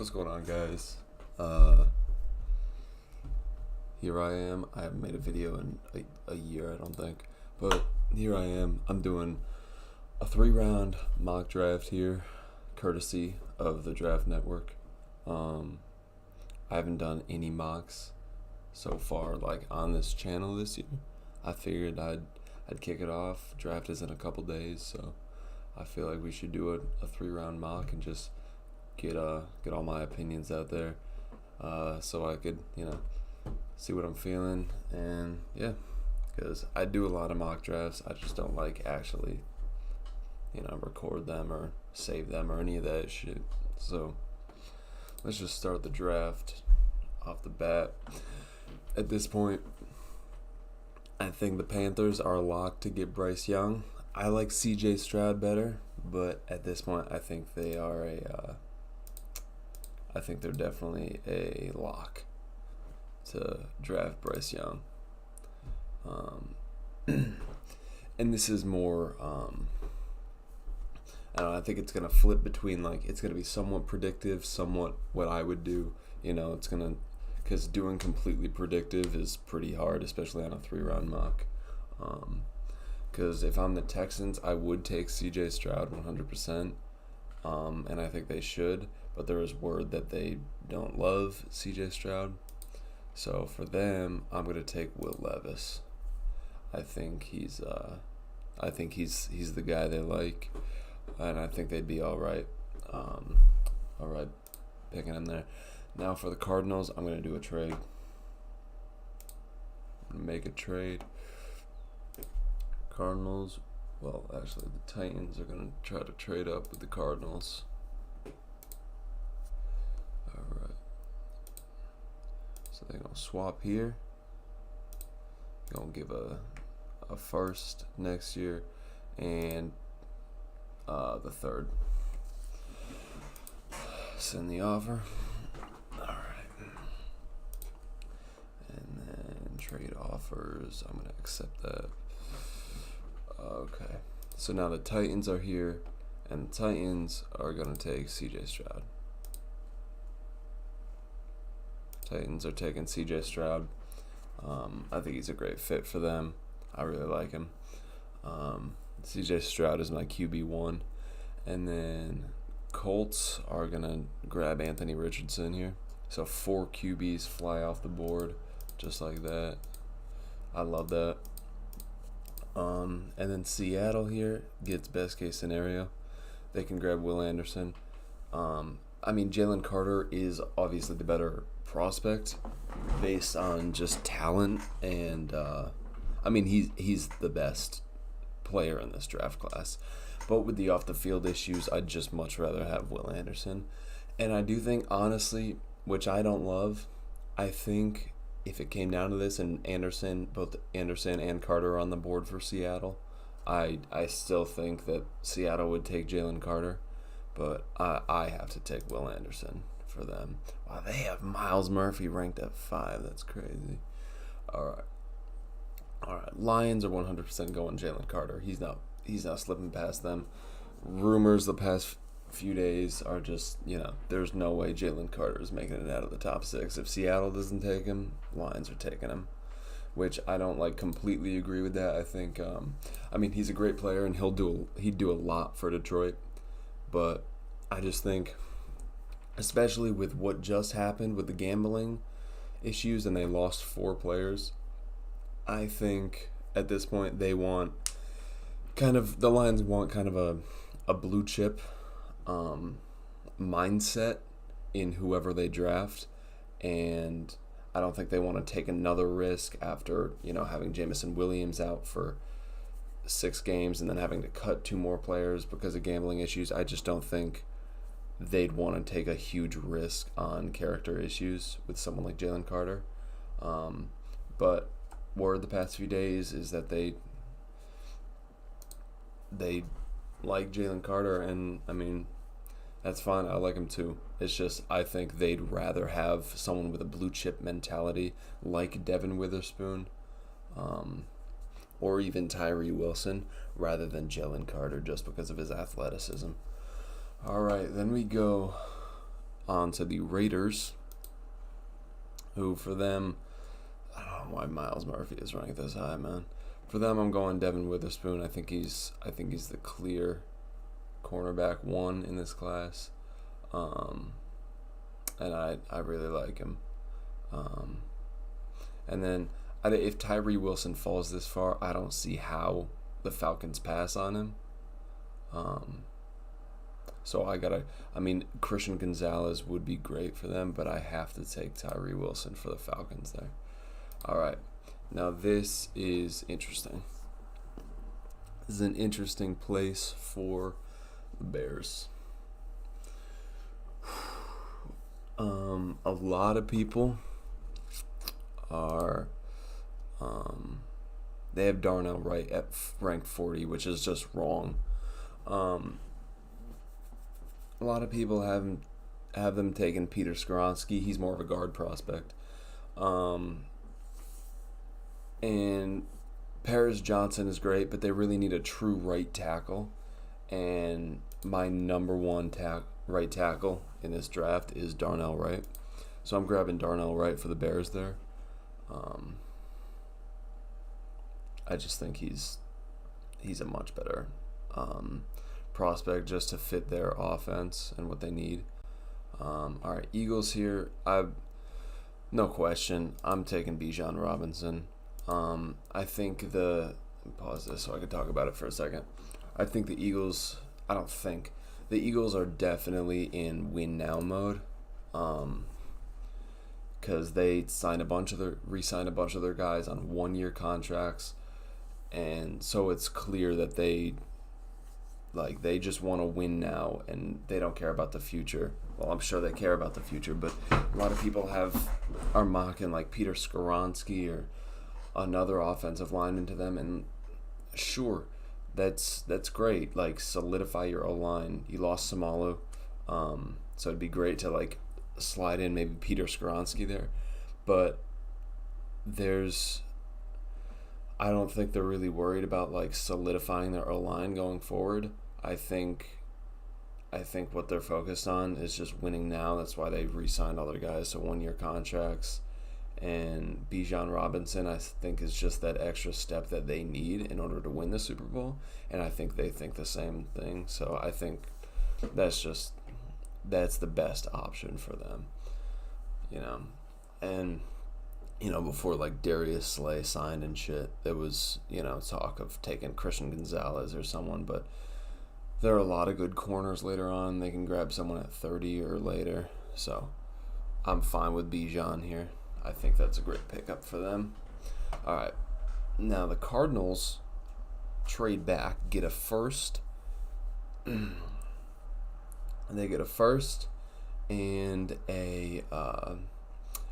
What's going on, guys? Here I am. I haven't made a video in a year, I don't think. But here I am. I'm doing a 3-round mock draft here, courtesy of the Draft Network. I haven't done any mocks so far, like on this channel this year. I figured I'd kick it off. Draft is in a couple days, so I feel like we should do a 3-round mock and just get all my opinions out there, so I could see what I'm feeling. And yeah, because I do a lot of mock drafts, I just don't like actually record them or save them or any of that shit. So let's just start the draft off the bat. At this point, I think the Panthers are locked to get Bryce Young. I like CJ Stroud better, but at this point, I think they are I think they're definitely a lock to draft Bryce Young. And this is more, I don't know, I think it's going to flip between, it's going to be somewhat predictive, somewhat what I would do. It's going to, because doing completely predictive is pretty hard, especially on a 3-round mock. Because if I'm the Texans, I would take CJ Stroud 100%. And I think they should, but there is word that they don't love CJ Stroud. So for them, I'm going to take Will Levis. I think he's the guy they like, and I think they'd be all right picking him there. Now for the Cardinals, I'm going to do a trade. I'm going to make a trade. Cardinals, well, actually, the Titans are going to try to trade up with the Cardinals. All right. So they're going to swap here. Going to give a first next year and the third. Send the offer. All right. And then trade offers. I'm going to accept that. Okay. So now the Titans are here, and the Titans are going to take CJ Stroud. Titans are taking CJ Stroud. I think he's a great fit for them. I really like him. CJ Stroud is my QB1. And then Colts are going to grab Anthony Richardson here. So 4 QBs fly off the board just like that. I love that. And then Seattle here gets best case scenario. They can grab Will Anderson. Jalen Carter is obviously the better prospect based on just talent, and he's the best player in this draft class. But with the off the field issues, I'd just much rather have Will Anderson. And I do think, honestly, which I don't love, I think if it came down to this and both Anderson and Carter are on the board for Seattle, I still think that Seattle would take Jalen Carter, but I have to take Will Anderson for them. Wow, they have Myles Murphy ranked at 5. That's crazy. All right. Lions are 100% going Jalen Carter. He's not slipping past them. Rumors the past few days are just, there's no way Jalen Carter is making it out of the top 6. If Seattle doesn't take him, Lions are taking him, which I don't completely agree with that. I think he's a great player and he'd do a lot for Detroit, but I just think, especially with what just happened with the gambling issues and they lost 4 players, I think at this point the Lions want kind of a blue chip mindset in whoever they draft, and I don't think they want to take another risk after having Jameson Williams out for 6 games and then having to cut 2 more players because of gambling issues. I just don't think they'd want to take a huge risk on character issues with someone like Jalen Carter. But word the past few days is that they like Jalen Carter, and that's fine. I like him too. It's just I think they'd rather have someone with a blue chip mentality like Devin Witherspoon, or even Tyree Wilson, rather than Jalen Carter just because of his athleticism. All right, then we go on to the Raiders, who for them, I don't know why Myles Murphy is ranked this high, man. For them, I'm going Devin Witherspoon. I think he's the clear cornerback one in this class, and I really like him. And then if Tyree Wilson falls this far, I don't see how the Falcons pass on him. So Christian Gonzalez would be great for them, but I have to take Tyree Wilson for the Falcons there. All right. Now this is interesting. This is an interesting place for the Bears. A lot of people are they have Darnell Wright at rank 40, which is just wrong. A lot of people have them taking Peter Skoronski. He's more of a guard prospect. And Paris Johnson is great, but they really need a true right tackle. And my number one right tackle in this draft is Darnell Wright. So I'm grabbing Darnell Wright for the Bears there. I just think he's a much better prospect just to fit their offense and what they need. All right, Eagles here. No question, I'm taking Bijan Robinson. I think let me pause this so I can talk about it for a second. I think the Eagles are definitely in win now mode. Because they re-signed a bunch of their guys on 1-year contracts, and so it's clear that they just want to win now and they don't care about the future. Well, I'm sure they care about the future, but a lot of people are mocking like Peter Skoronski or another offensive lineman to them, and sure, that's great. Like, solidify your O-line. You lost Samalu, so it'd be great to like slide in maybe Peter Skoronski there, but I don't think they're really worried about like solidifying their O-line going forward. I think what they're focused on is just winning now. That's why they've re-signed all their guys to 1-year contracts. And Bijan Robinson, I think, is just that extra step that they need in order to win the Super Bowl. And I think they think the same thing. So I think that's the best option for them. And before like Darius Slay signed and shit, there was, talk of taking Christian Gonzalez or someone, but there are a lot of good corners later on. They can grab someone at 30 or later. So I'm fine with Bijan here. I think that's a great pickup for them. All right. Now the Cardinals trade back, get a first. And they get a first and a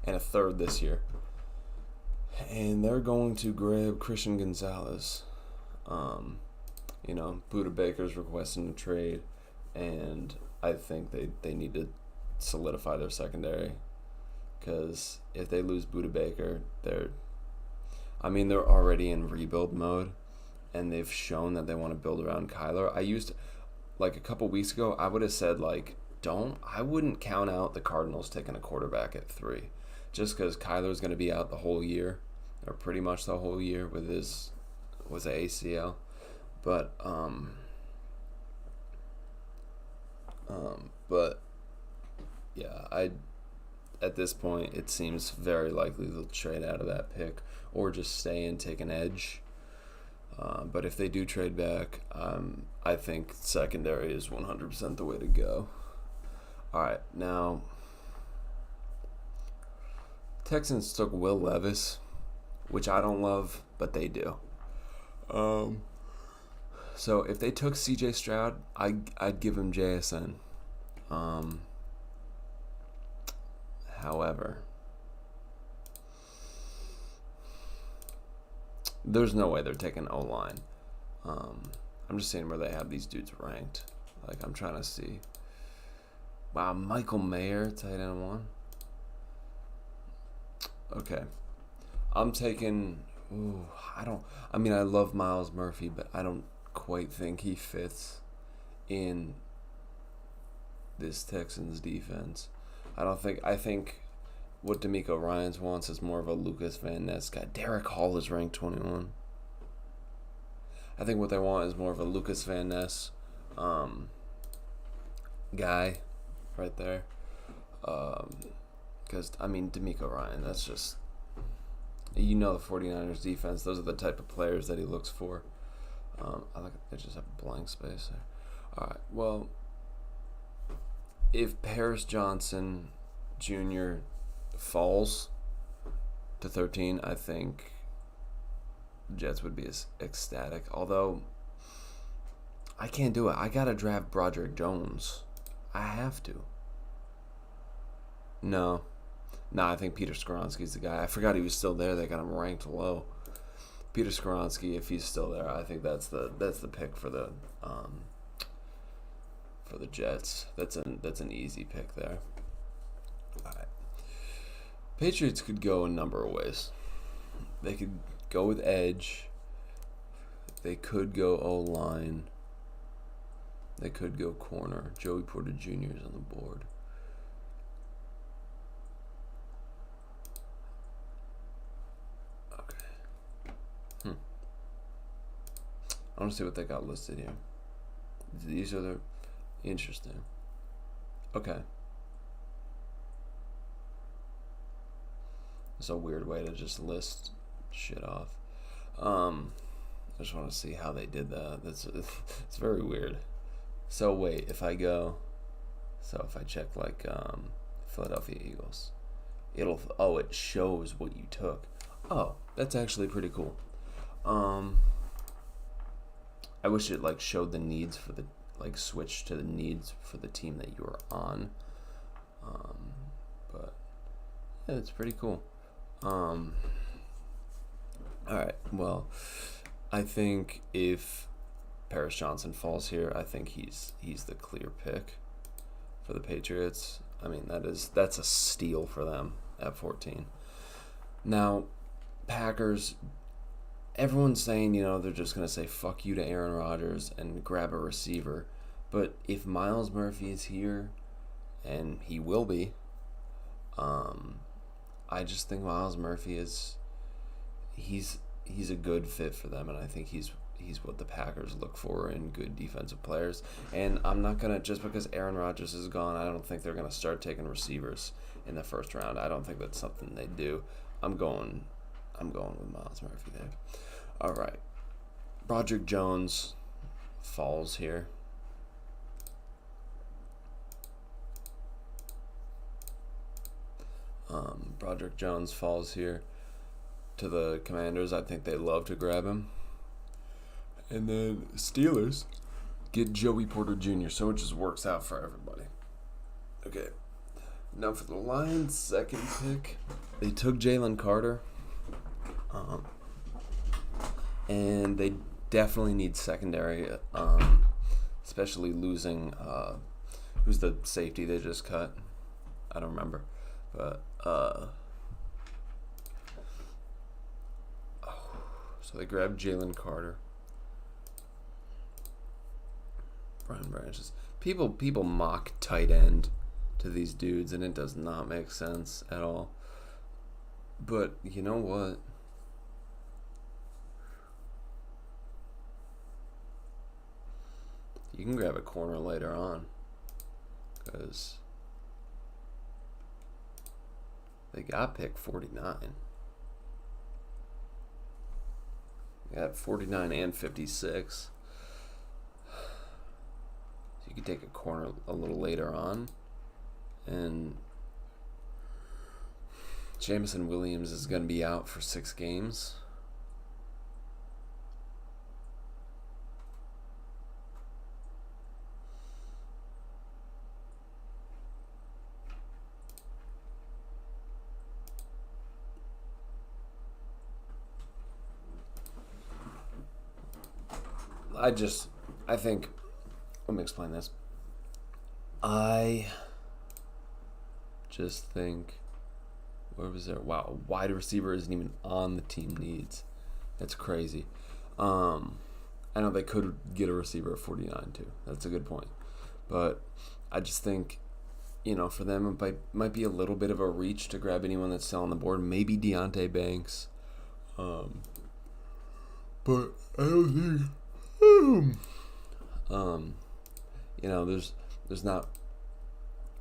third this year. And they're going to grab Christian Gonzalez. Buda Baker's requesting a trade, and I think they need to solidify their secondary, because if they lose Buda Baker, they're already in rebuild mode, and they've shown that they want to build around Kyler. A couple weeks ago, I would have said I wouldn't count out the Cardinals taking a quarterback at 3, just because Kyler's going to be out the whole year, or pretty much the whole year with his ACL. But yeah, at this point it seems very likely they'll trade out of that pick or just stay and take an edge. But if they do trade back, I think secondary is 100% the way to go. All right, now Texans took Will Levis, which I don't love, but they do. So if they took C.J. Stroud, I'd give him JSN. However, there's no way they're taking O-line. I'm just seeing where they have these dudes ranked. I'm trying to see. Wow, Michael Mayer, tight end 1. Okay. I'm taking... I love Myles Murphy, but I don't quite think he fits in this Texans defense. I think what D'Amico Ryans wants is more of a Lucas Van Ness guy. Derek Hall is ranked 21. I think what they want is more of a Lucas Van Ness guy right there. Because, D'Amico Ryan, that's just... the 49ers defense, those are the type of players that he looks for. I just have a blank space there. All right, well, if Paris Johnson Jr. falls to 13, I think Jets would be ecstatic. Although, I can't do it. I got to draft Broderick Jones. I have to. No, I think Peter Skoronski's the guy. I forgot he was still there. They got him ranked low. Peter Skoronski, if he's still there, I think that's the pick for the Jets. That's an easy pick there. All right. Patriots could go a number of ways. They could go with edge. They could go O-line. They could go corner. Joey Porter Jr. is on the board. I want to see what they got listed here. These are the... Interesting. Okay. It's a weird way to just list shit off. I just want to see how they did that. It's very weird. So wait, if I check like Philadelphia Eagles, it shows what you took. Oh, that's actually pretty cool. I wish it like showed the needs for the switch to the needs for the team that you were on. But yeah, it's pretty cool. All right. Well, I think if Paris Johnson falls here, I think he's the clear pick for the Patriots. That's a steal for them at 14. Now, Packers. Everyone's saying, they're just going to say fuck you to Aaron Rodgers and grab a receiver. But if Myles Murphy is here, and he will be, I just think Myles Murphy he's a good fit for them, and I think he's what the Packers look for in good defensive players. And I'm not going to, just because Aaron Rodgers is gone, I don't think they're going to start taking receivers in the first round. I don't think that's something they do. I'm going with Myles Murphy there. All right. Broderick Jones falls here. Broderick Jones falls here to the Commanders. I think they love to grab him. And then Steelers get Joey Porter Jr., so it just works out for everybody. Okay. Now for the Lions' second pick, they took Jalen Carter. And they definitely need secondary, especially losing, who's the safety they just cut? I don't remember. But, so they grabbed Jalen Carter. Brian Branches. People mock tight end to these dudes, and it does not make sense at all. But you know what? You can grab a corner later on, because they got pick 49. They got 49 and 56. So you could take a corner a little later on. And Jameson Williams is going to be out for 6 games. I think, let me explain this. I just think, where was there? Wow, wide receiver isn't even on the team needs. That's crazy. I know they could get a receiver at 49 too. That's a good point. But I just think for them, it might be a little bit of a reach to grab anyone that's still on the board. Maybe Deonte Banks. But I don't think. There's not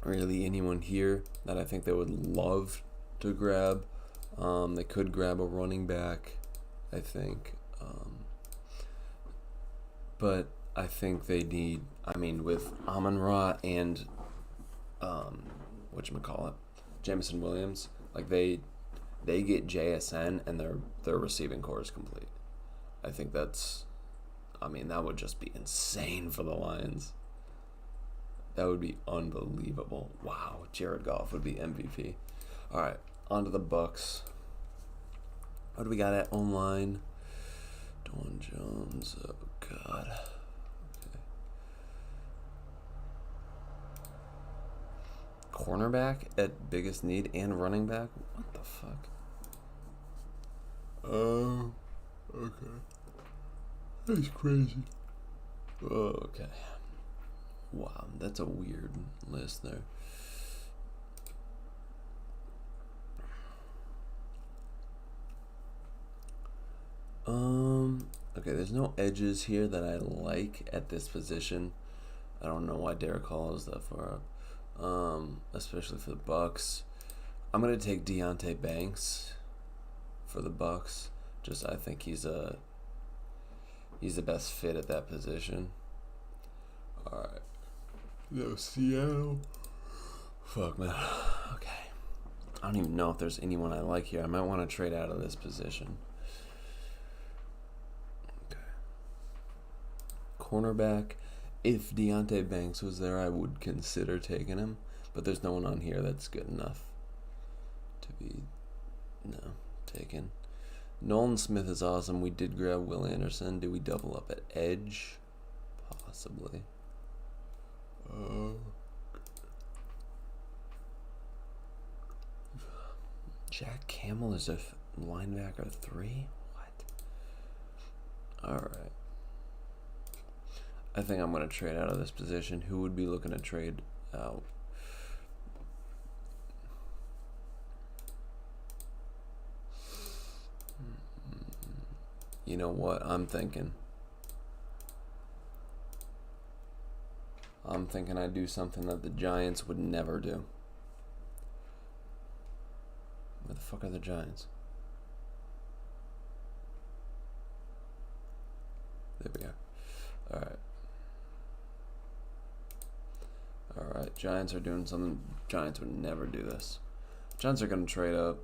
really anyone here that I think they would love to grab. They could grab a running back, I think. But I think they need, with Amon-Ra and, Jameson Williams, like they get JSN and their receiving core is complete. I think that would just be insane for the Lions. That would be unbelievable. Wow, Jared Goff would be MVP. All right, on to the Bucks. What do we got at online? Dwayne Jones. Oh, God. Okay. Cornerback at biggest need and running back? What the fuck? Oh, okay. That's crazy. Oh, okay. Wow, that's a weird list there. Okay, there's no edges here that I like at this position. I don't know why Derek Hall is that far up, especially for the Bucks. I'm gonna take Deonte Banks for the Bucks. I think he's the best fit at that position. All right. No, Seattle. Fuck, man. Okay. I don't even know if there's anyone I like here. I might want to trade out of this position. Okay. Cornerback. If Deonte Banks was there, I would consider taking him. But there's no one on here that's good enough to be taken. Nolan Smith is awesome. We did grab Will Anderson. Do we double up at edge? Possibly. Jack Campbell is a linebacker 3? What? Alright. I think I'm going to trade out of this position. Who would be looking to trade out? You know what? I'm thinking I do something that the Giants would never do. Where the fuck are the Giants? There we are. Alright, Giants are doing something. Giants would never do this. Giants are going to trade up.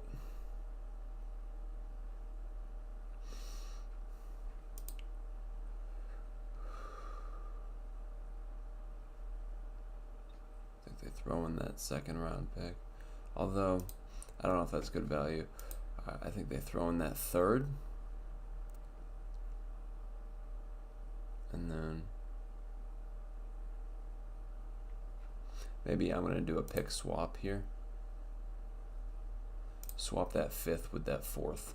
Throw in that second round pick. Although, I don't know if that's good value. I think they throw in that third. And then maybe I'm going to do a pick swap here. Swap that fifth with that fourth.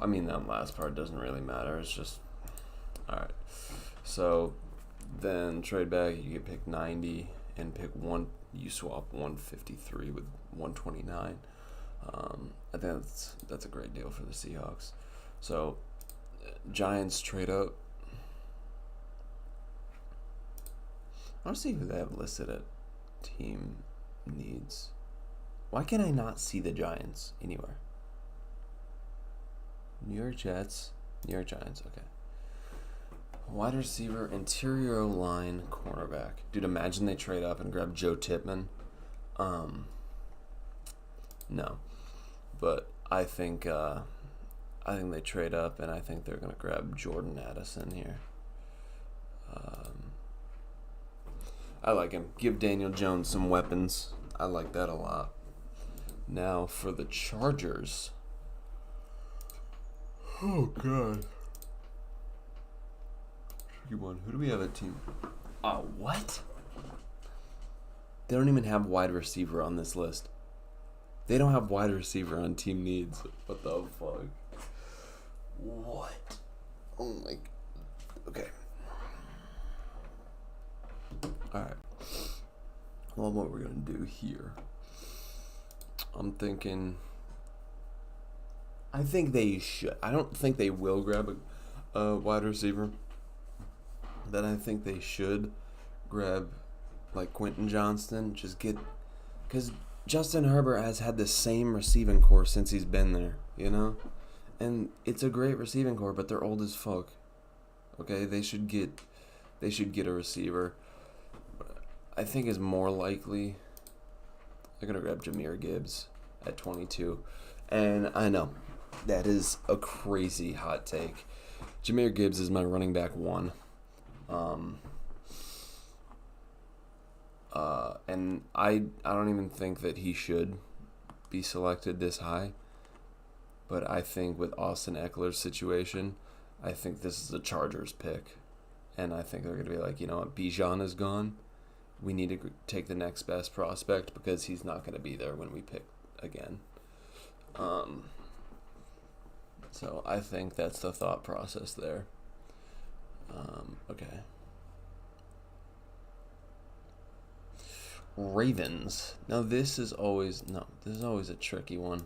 That last part doesn't really matter. It's just... Alright, so then trade back, you get pick 90 and pick one, you swap 153 with 129. I think that's a great deal for the Seahawks. So, Giants trade up. I want to see who they have listed at team needs. Why can I not see the Giants anywhere? New York Giants, okay. Wide receiver, interior line, cornerback. Dude, imagine they trade up and grab Joe Tippmann. No. But I think they trade up, and I think they're going to grab Jordan Addison here. I like him. Give Daniel Jones some weapons. I like that a lot. Now for the Chargers. Oh, God. One. Who do we have at team? What? They don't even have wide receiver on this list. They don't have wide receiver on team needs. What the fuck? What? Oh my... Okay. All right. Well, what we're gonna do here? I'm thinking. I think they should. I don't think they will grab a wide receiver. But I think they should grab like Quentin Johnston. Just get, because Justin Herbert has had the same receiving core since he's been there. You know, and it's a great receiving core, but they're old as fuck. Okay, they should get a receiver. I think is more likely. They're gonna grab Jahmyr Gibbs at 22, and I know that is a crazy hot take. Jahmyr Gibbs is my running back 1. And I don't even think that he should be selected this high. But I think with Austin Eckler's situation, I think this is a Chargers pick. And I think they're going to be like, you know what, Bijan is gone. We need to take the next best prospect because he's not going to be there when we pick again. So I think that's the thought process there. Okay. Ravens. Now this is always a tricky one.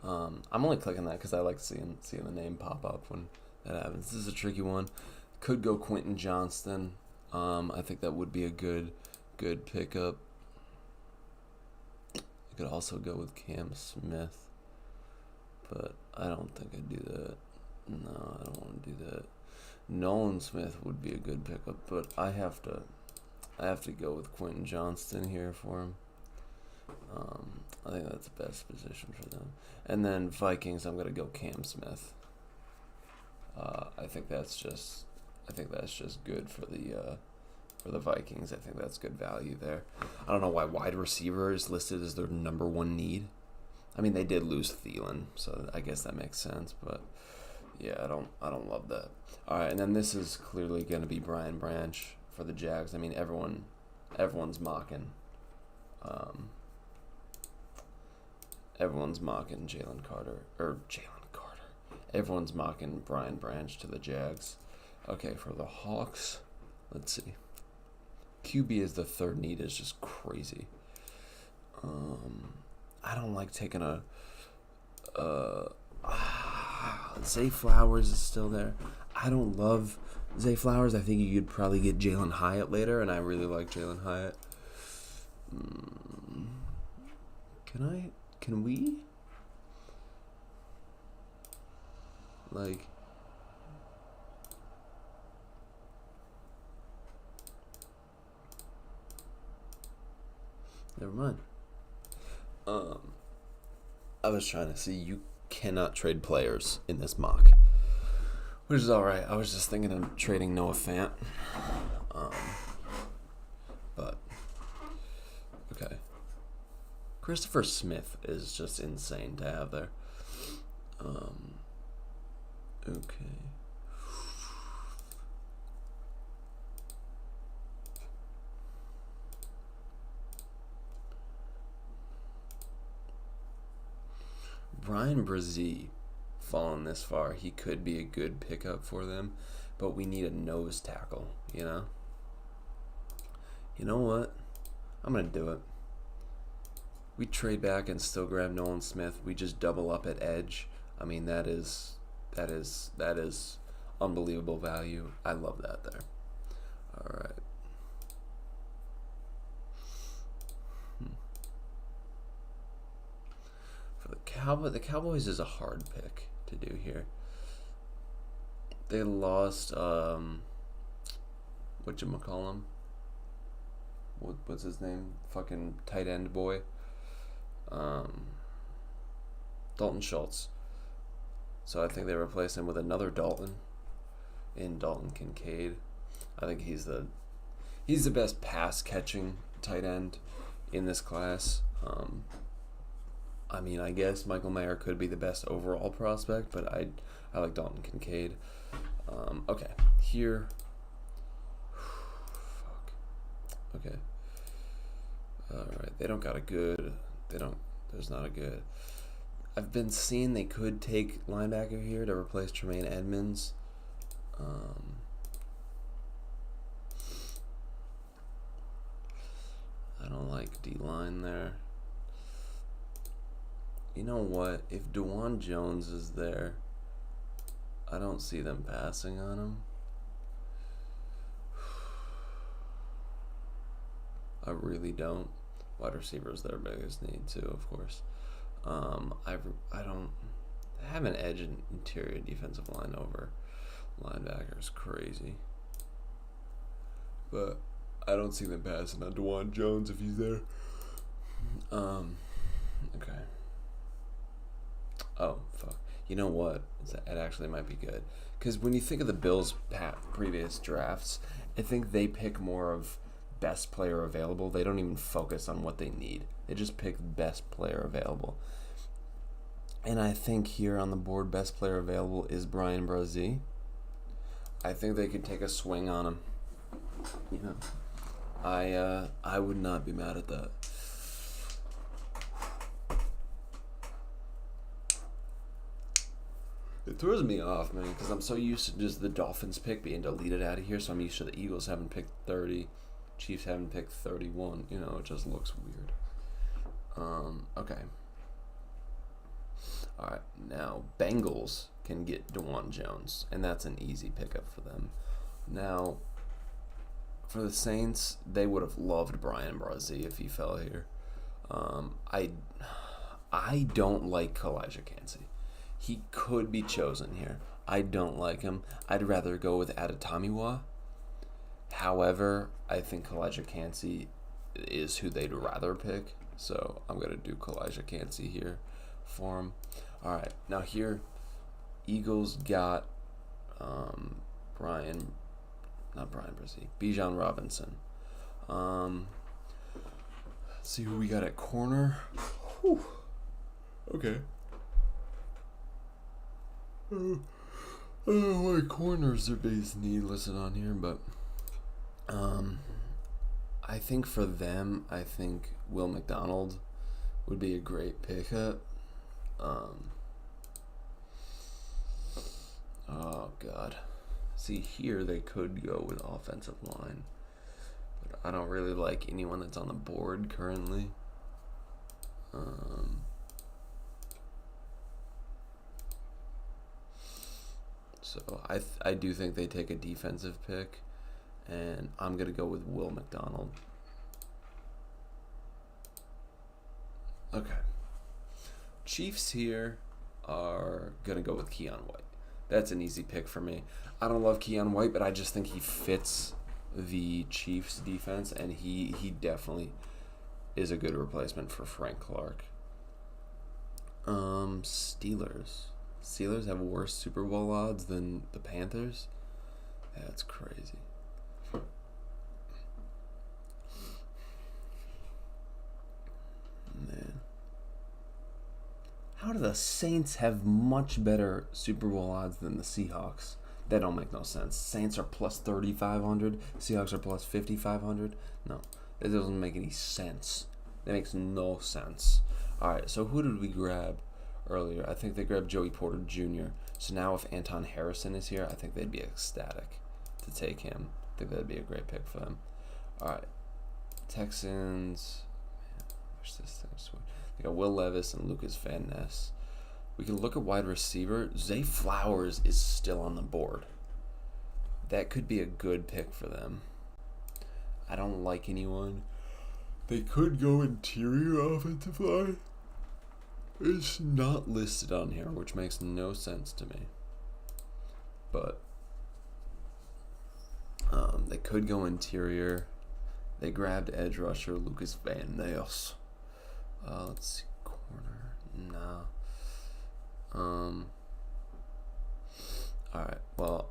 I'm only clicking that because I like seeing the name pop up when that happens. This is a tricky one. Could go Quentin Johnston. I think that would be a good pickup. You could also go with Cam Smith, but I don't think I'd do that. No, I don't want to do that. Nolan Smith would be a good pickup, but I have to go with Quentin Johnston here for him. I think that's the best position for them. And then Vikings, I'm gonna go Cam Smith. I think that's just good for the Vikings. I think that's good value there. I don't know why wide receiver is listed as their number 1 need. I mean, they did lose Thielen, so I guess that makes sense. But yeah, I don't love that. All right, and then this is clearly gonna be Brian Branch for the Jags. I mean, everyone's mocking. Everyone's mocking Jalen Carter. Everyone's mocking Brian Branch to the Jags. Okay, for the Hawks, let's see. QB as the 3rd need is just crazy. I don't like taking Zay Flowers is still there. I don't love Zay Flowers. I think you could probably get Jalen Hyatt later, and I really like Jalen Hyatt. Can we? Like, never mind. I was trying to see, you cannot trade players in this mock, which is alright. I was just thinking of trading Noah Fant. But, okay. Christopher Smith is just insane to have there. Okay. Brian Brzee, fallen this far, he could be a good pickup for them, but we need a nose tackle, you know? You know what? I'm going to do it. We trade back and still grab Nolan Smith. We just double up at edge. I mean, that is unbelievable value. I love that there. All right. For the Cowboys is a hard pick to do here. They lost whatchamacallum? What's his name? Fucking tight end boy. Dalton Schultz. So I think they replace him with another Dalton in Dalton Kincaid. I think he's the best pass catching tight end in this class. I mean, I guess Michael Mayer could be the best overall prospect, but I like Dalton Kincaid. Okay, here. Fuck. Okay. All right, they don't got a good. There's not a good. I've been seeing they could take linebacker here to replace Tremaine Edmonds. I don't like D-line there. You know what? If DeJuan Jones is there, I don't see them passing on him. I really don't. Wide receiver is their biggest need too, of course. I don't have an edge in interior defensive line over linebacker is crazy, but I don't see them passing on DeJuan Jones if he's there. Okay. Oh fuck. You know what? It actually might be good because when you think of the Bills' previous drafts, I think they pick more of best player available. They don't even focus on what they need. They just pick best player available. And I think here on the board, best player available is Bryan Bresee. I think they could take a swing on him. You know, I would not be mad at that. It throws me off, man, because I'm so used to just the Dolphins pick being deleted out of here, so I'm used to the Eagles having picked 30, Chiefs having picked 31. You know, it just looks weird. Okay. All right, now Bengals can get DeJuan Jones, and that's an easy pickup for them. Now, for the Saints, they would have loved Bryan Bresee if he fell here. I don't like Kalijah Kancey. He could be chosen here. I don't like him. I'd rather go with Adetomiwa. However, I think Kalijah Kancey is who they'd rather pick, so I'm going to do Kalijah Kancey here for him. All right, now here, Eagles got Bijan Robinson. Let's see who we got at corner. Whew. Okay. I don't know what corners their base need listed on here, but I think for them, I think Will McDonald would be a great pickup. Oh God. See, here they could go with offensive line, but I don't really like anyone that's on the board currently. So I do think they take a defensive pick, and I'm gonna go with Will McDonald. Okay. Chiefs here are going to go with Keion White. That's an easy pick for me. I don't love Keion White, but I just think he fits the Chiefs defense, and he definitely is a good replacement for Frank Clark. Steelers. Steelers have worse Super Bowl odds than the Panthers? That's crazy. Man. How do the Saints have much better Super Bowl odds than the Seahawks? That don't make no sense. Saints are plus 3,500. Seahawks are plus 5,500. No, that doesn't make any sense. That makes no sense. All right, so who did we grab earlier? I think they grabbed Joey Porter Jr. So now if Anton Harrison is here, I think they'd be ecstatic to take him. I think that'd be a great pick for them. All right, Texans. Man, I wish this thing was sweet. They got Will Levis and Lucas Van Ness. We can look at wide receiver. Zay Flowers is still on the board. That could be a good pick for them. I don't like anyone. They could go interior offensive line. It's not listed on here, which makes no sense to me. But they could go interior. They grabbed edge rusher Lucas Van Ness. Let's see, corner. No. Alright, well,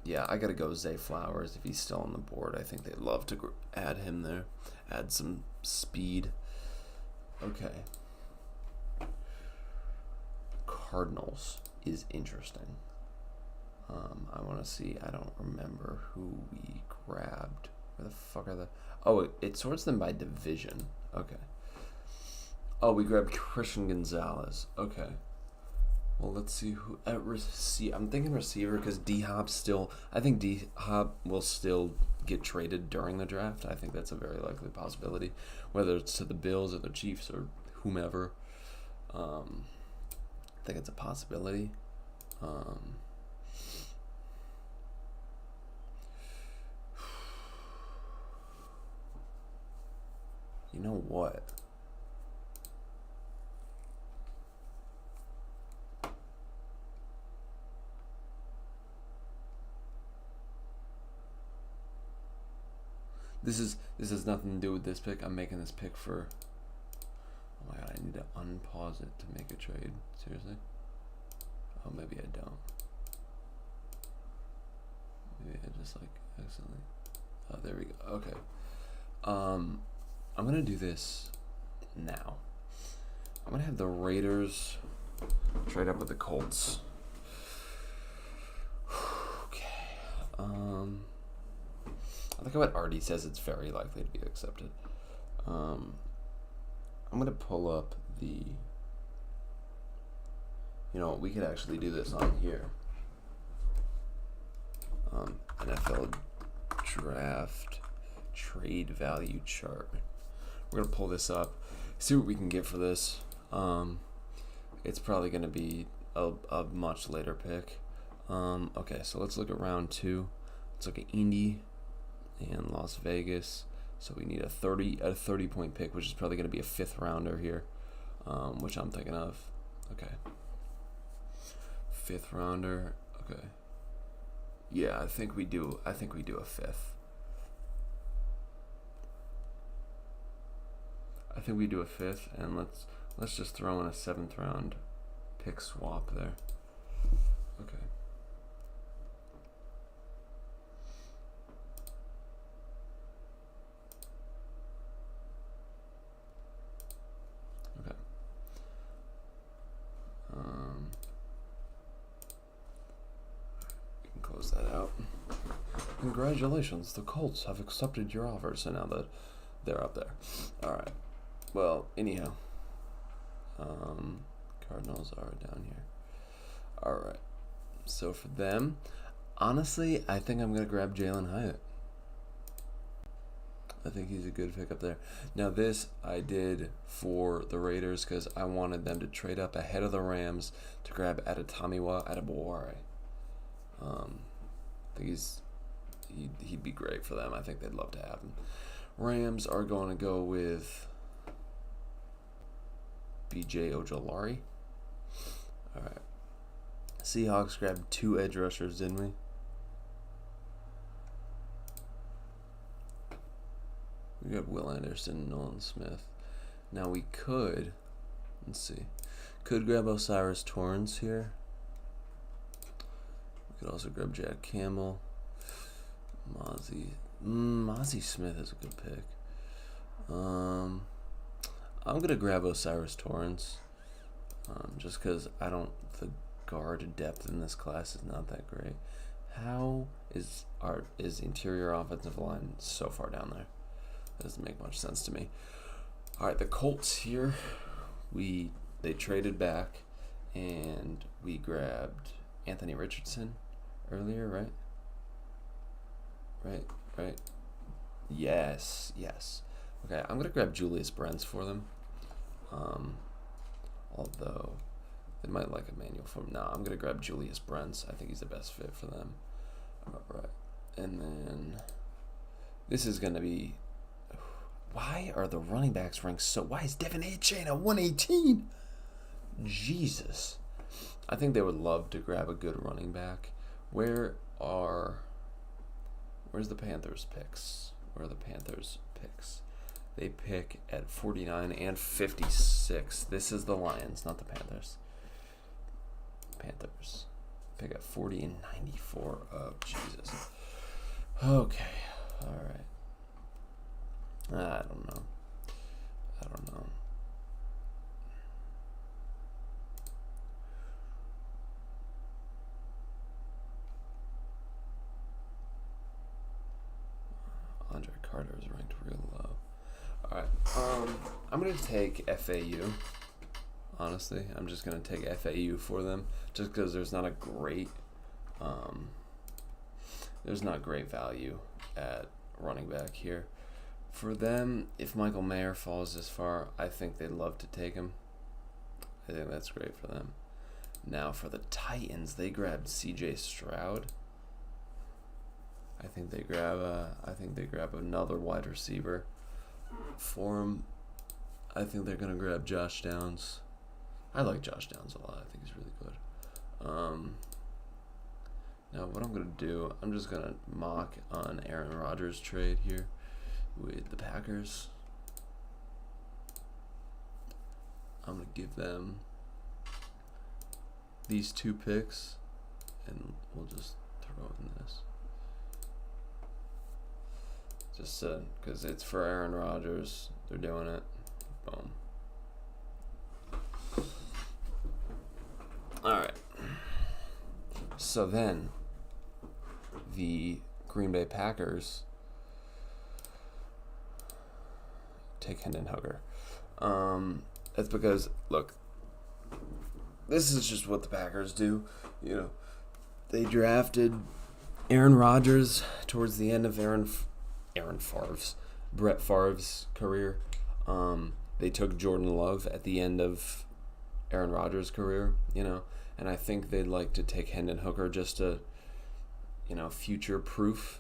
yeah, I gotta go Zay Flowers if he's still on the board. I think they'd love to add him there, add some speed. Okay. Cardinals is interesting. I want to see, I don't remember who we grabbed. Where the fuck are the... Oh, it sorts them by division. Okay. Oh, we grabbed Christian Gonzalez. Okay. Well, let's see who at receiver. I'm thinking receiver because D-Hop still. I think D-Hop will still get traded during the draft. I think that's a very likely possibility, whether it's to the Bills or the Chiefs or whomever. I think it's a possibility. You know what? This has nothing to do with this pick. I'm making this pick for. Oh my god! I need to unpause it to make a trade. Seriously? Oh, maybe I don't. Maybe I just like accidentally. Oh, there we go. Okay. I'm gonna do this now. I'm gonna have the Raiders trade up with the Colts. Okay. I think what Artie says it's very likely to be accepted. I'm gonna pull up the. You know, we could actually do this on here. NFL draft trade value chart. We're gonna pull this up, see what we can get for this. It's probably gonna be a much later pick. Okay, so let's look at round 2. Let's look at Indy and Las Vegas. So we need a 30 point pick, which is probably gonna be a 5th rounder here, which I'm thinking of. Okay, 5th rounder. Okay. Yeah, I think we do a 5th. I think we do a 5th, and let's just throw in a 7th round pick swap there. Okay. Okay. We can close that out. Congratulations, the Colts have accepted your offer, so now that they're up there. All right. Well, anyhow, Cardinals are down here. All right. So for them, honestly, I think I'm gonna grab Jalen Hyatt. I think he's a good pick up there. Now this I did for the Raiders because I wanted them to trade up ahead of the Rams to grab Adetomiwa Adebawore. I think he'd be great for them. I think they'd love to have him. Rams are going to go with BJ Ojolari. All right. Seahawks grabbed 2 edge rushers, didn't we? We got Will Anderson and Nolan Smith. Now we could, let's see, could grab Osiris Torrance here. We could also grab Jack Campbell. Mozzie Smith is a good pick. I'm gonna grab Osiris Torrance, just because the guard depth in this class is not that great. How is interior offensive line so far down there? That doesn't make much sense to me. All right, the Colts here, they traded back, and we grabbed Anthony Richardson earlier, right? Right. Yes. Okay, I'm gonna grab Julius Brents for them. Although they might like Emmanuel from. Nah, I'm gonna grab Julius Brents. I think he's the best fit for them. All right, and then this is gonna be. Why are the running backs ranked so? Why is Devin Achane at 118? Jesus, I think they would love to grab a good running back. Where's the Panthers picks? Where are the Panthers picks? They pick at 49 and 56. This is the Lions, not the Panthers. Panthers pick at 40 and 94. Oh, Jesus. Okay. All right. I don't know. Andre Carter is ranked real low. All right. I'm gonna take FAU. honestly. I'm just going to take FAU for them just because there's not great value at running back here. For them, if Michael Mayer falls this far, I think they'd love to take him. I think that's great for them. Now for the Titans, they grabbed CJ Stroud. I think they grab another wide receiver for him. I think they're gonna grab Josh Downs. I like Josh Downs a lot. I think he's really good. Now what I'm gonna do, I'm just gonna mock on Aaron Rodgers trade here with the Packers. I'm gonna give them these 2 picks, and we'll just throw in this. Just because it's for Aaron Rodgers, they're doing it. Boom. All right. So then, the Green Bay Packers take Hendon Hooker. That's because, look, this is just what the Packers do. You know, they drafted Aaron Rodgers towards the end of Brett Favre's career. They took Jordan Love at the end of Aaron Rodgers' career, you know, and I think they'd like to take Hendon Hooker just to, you know, future-proof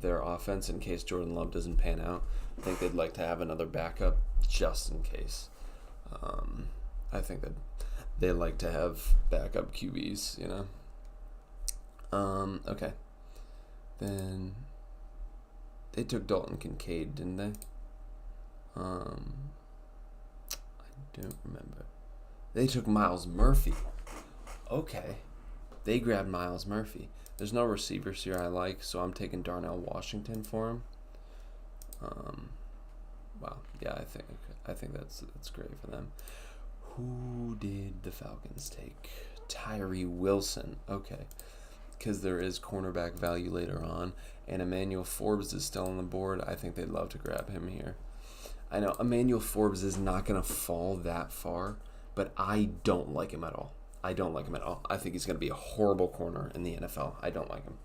their offense in case Jordan Love doesn't pan out. I think they'd like to have another backup just in case. I think that they like to have backup QBs, you know. Okay. Then they took Dalton Kincaid, didn't they? I don't remember. They took Myles Murphy. Okay. They grabbed Myles Murphy. There's no receivers here I like, so I'm taking Darnell Washington for him. Wow. Yeah, I think that's great for them. Who did the Falcons take? Tyree Wilson. Okay. Because there is cornerback value later on, and Emmanuel Forbes is still on the board. I think they'd love to grab him here. I know Emmanuel Forbes is not going to fall that far, but I don't like him at all. I think he's going to be a horrible corner in the NFL. I don't like him.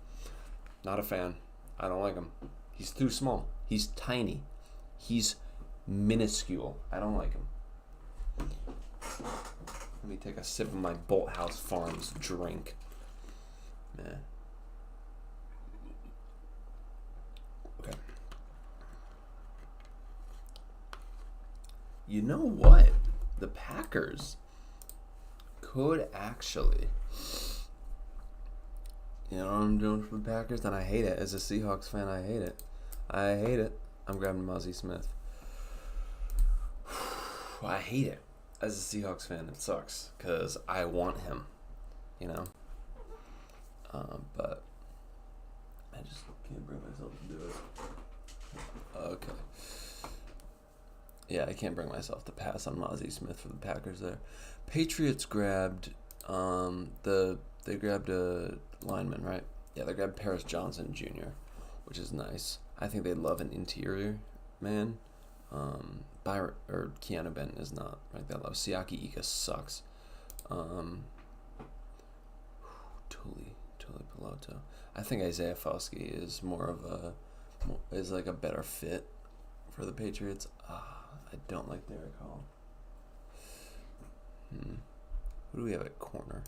Not a fan. I don't like him. He's too small. He's tiny. He's minuscule. I don't like him. Let me take a sip of my Bolthouse Farms drink. Man. Okay. You know what? The Packers could actually. You know what I'm doing for the Packers? And I hate it. As a Seahawks fan, I hate it. I'm grabbing Mozzie Smith. I hate it. As a Seahawks fan, it sucks. Because I want him. You know? But I just can't bring myself to do it. Okay. Yeah, I can't bring myself to pass on Mozzie Smith for the Packers there. Patriots grabbed they grabbed a lineman, right? Yeah, they grabbed Paris Johnson Jr., which is nice. I think they love an interior man. Keanu Benton is not right. They love Siaki Ika sucks. Tuli Piloto. I think Isaiah Foskey is is like a better fit for the Patriots. I don't like Derek Hall. Who do we have at corner?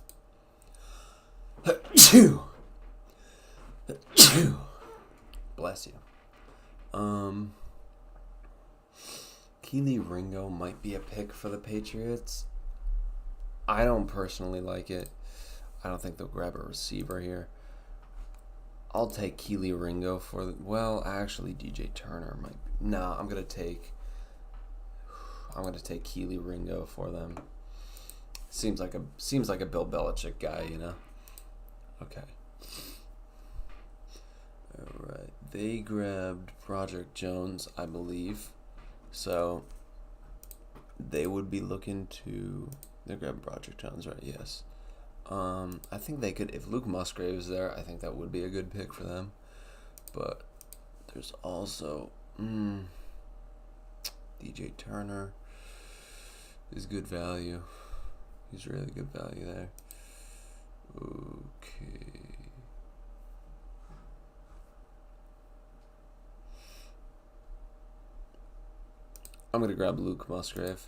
Bless you. Kelee Ringo might be a pick for the Patriots. I don't personally like it. I don't think they'll grab a receiver here. I'll take Kelee Ringo actually DJ Turner might be. No, I'm gonna take Kelee Ringo for them. Seems like a Bill Belichick guy, you know. Okay. All right. They grabbed Broderick Jones, I believe. So they would be looking to. They grabbed Broderick Jones, right? Yes. I think they could, if Luke Musgrave is there, I think that would be a good pick for them. But there's also DJ Turner. is good value. He's really good value there. Okay. I'm gonna grab Luke Musgrave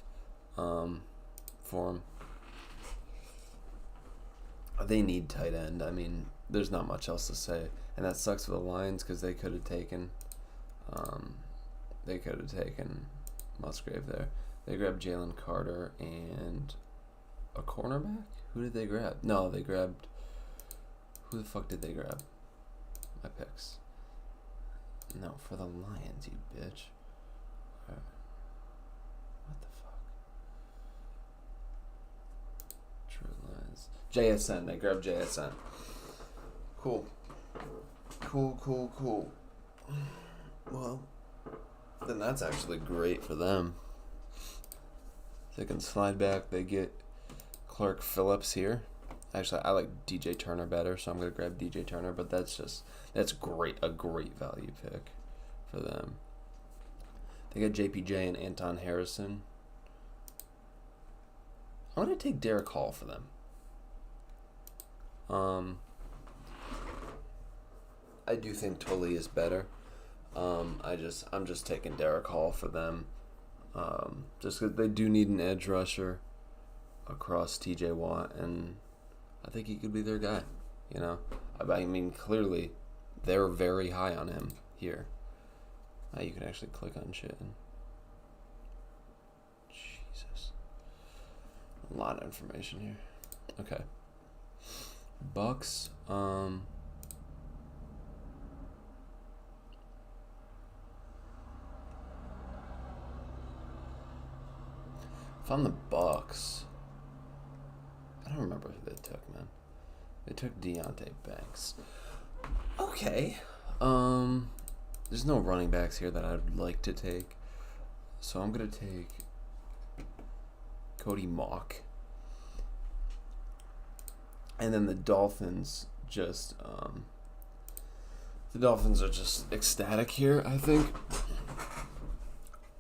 for him. They need tight end. I mean, there's not much else to say, and that sucks for the Lions because they could have taken Musgrave there. They grabbed Jalen Carter and a cornerback. Who did they grab? No, they grabbed. Who the fuck did they grab? My picks. No, for the Lions, you bitch. All right. What the fuck? True Lions. JSN. They grabbed JSN. Cool. Cool. Well, then that's actually great for them. They can slide back. They get Clark Phillips here. Actually, I like DJ Turner better, so I'm going to grab DJ Turner, but that's great. A great value pick for them. They got JPJ and Anton Harrison. I'm going to take Derek Hall for them. I do think Tully is better. I'm just taking Derek Hall for them. Just because they do need an edge rusher across TJ Watt, and I think he could be their guy. You know, I mean, clearly they're very high on him here. Now you can actually click on shit. Jesus, a lot of information here. Okay, Bucks. If I'm the Bucks, I don't remember who they took, man. They took Deonte Banks. Okay. There's no running backs here that I'd like to take, so I'm gonna take Cody Mock. And then the Dolphins the Dolphins are just ecstatic here, I think,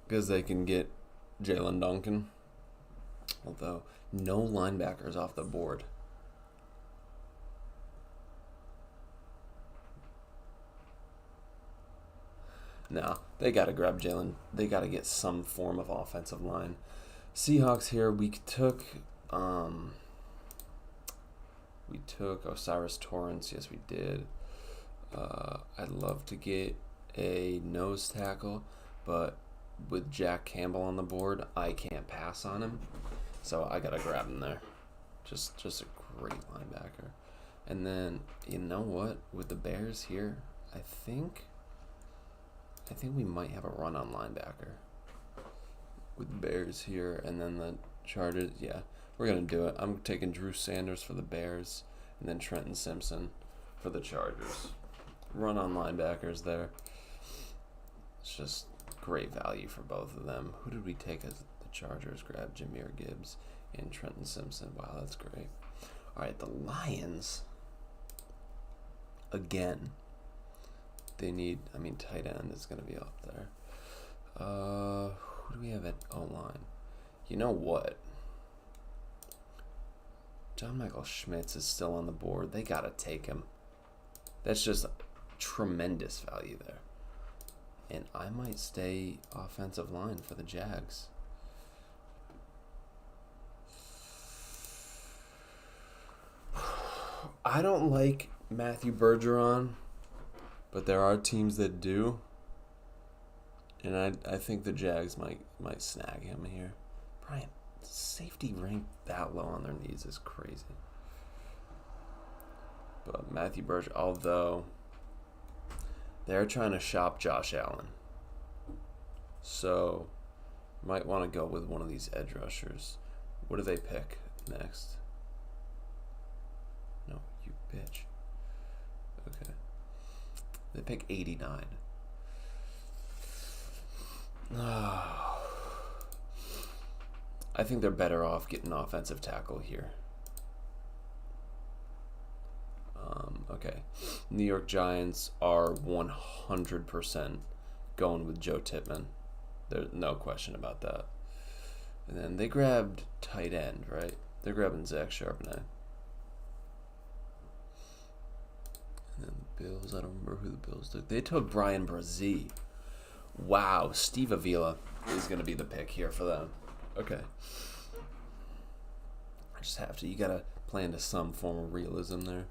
because they can get Jalen Duncan. Although, no linebackers off the board. No, they got to grab Jalen. They got to get some form of offensive line. Seahawks here, we took Osiris Torrance. Yes, we did. I'd love to get a nose tackle, but with Jack Campbell on the board, I can't pass on him. So I gotta grab him there. Just a great linebacker. And then, you know what? With the Bears here, I think we might have a run on linebacker. With the Bears here, and then the Chargers, yeah, we're gonna do it. I'm taking Drew Sanders for the Bears, and then Trenton Simpson for the Chargers. Run on linebackers there. It's just great value for both of them. Who did we take as the Chargers? Grab Jahmyr Gibbs and Trenton Simpson. Wow, that's great. All right, the Lions. Again, they need, tight end is going to be up there. Who do we have at O-line? You know what? John Michael Schmitz is still on the board. They got to take him. That's just tremendous value there. And I might stay offensive line for the Jags. I don't like Matthew Bergeron, but there are teams that do. And I think the Jags might snag him here. Brian, safety ranked that low on their needs is crazy. But Matthew Bergeron, although they're trying to shop Josh Allen. So, might want to go with one of these edge rushers. What do they pick next? No, you bitch. Okay. They pick 89. I think they're better off getting an offensive tackle here. Okay. New York Giants are 100% going with Joe Tippmann. There's no question about that. And then they grabbed tight end, right? They're grabbing Zach Charbonnet. And then the Bills, I don't remember who the Bills took. They took Brian Brzee. Wow, Steve Avila is going to be the pick here for them. Okay. I just have to. You got to play into some form of realism there.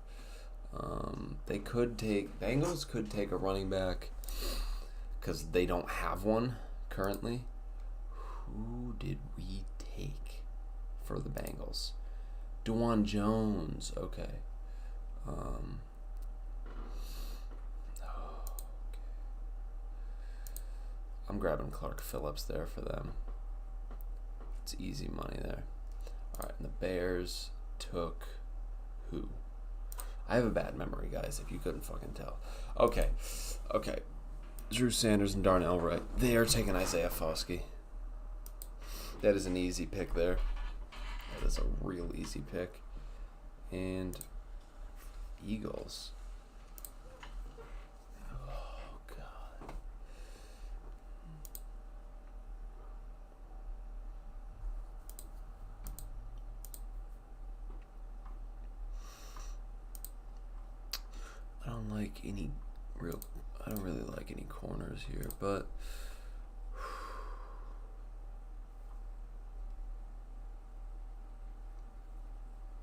Bengals could take a running back because they don't have one currently. Who did we take for the Bengals? Dwan Jones. Okay. Okay. I'm grabbing Clark Phillips there for them. It's easy money there. All right, and the Bears took who? I have a bad memory, guys, if you couldn't fucking tell. Okay. Drew Sanders and Darnell Wright. They are taking Isaiah Foskey. That is an easy pick there. That is a real easy pick. And Eagles. Oh, God. I don't really like any corners here, but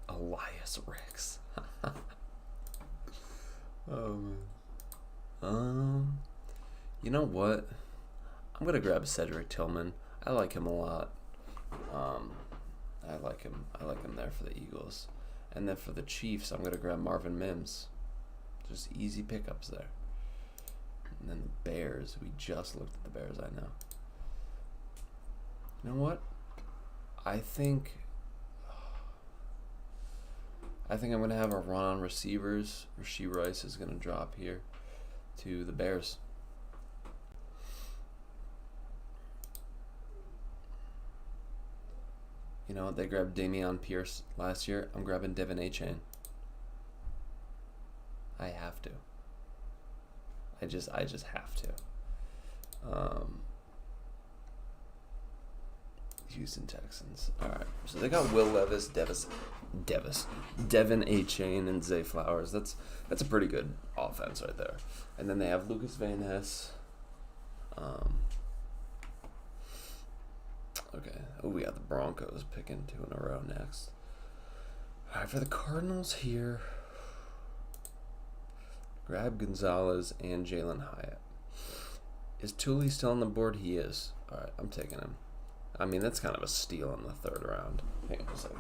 Elias Ricks. Oh man. You know what? I'm gonna grab Cedric Tillman. I like him a lot. I like him there for the Eagles. And then for the Chiefs, I'm gonna grab Marvin Mims. Just easy pickups there. And then the Bears. We just looked at the Bears, I know. You know what? I think I'm going to have a run on receivers. Rashee Rice is going to drop here to the Bears. You know what? They grabbed Dameon Pierce last year. I'm grabbing Devin Achane. I have to. I just have to. Houston Texans. All right. So they got Will Levis, Devin Achane, and Zay Flowers. That's a pretty good offense right there. And then they have Lucas Van Ness. Okay. Oh, we got the Broncos picking 2 in a row next. All right, for the Cardinals here, grab Gonzalez and Jalen Hyatt. Is Tooley still on the board? He is. All right, I'm taking him. I mean, that's kind of a steal in the 3rd round. Hang on a second.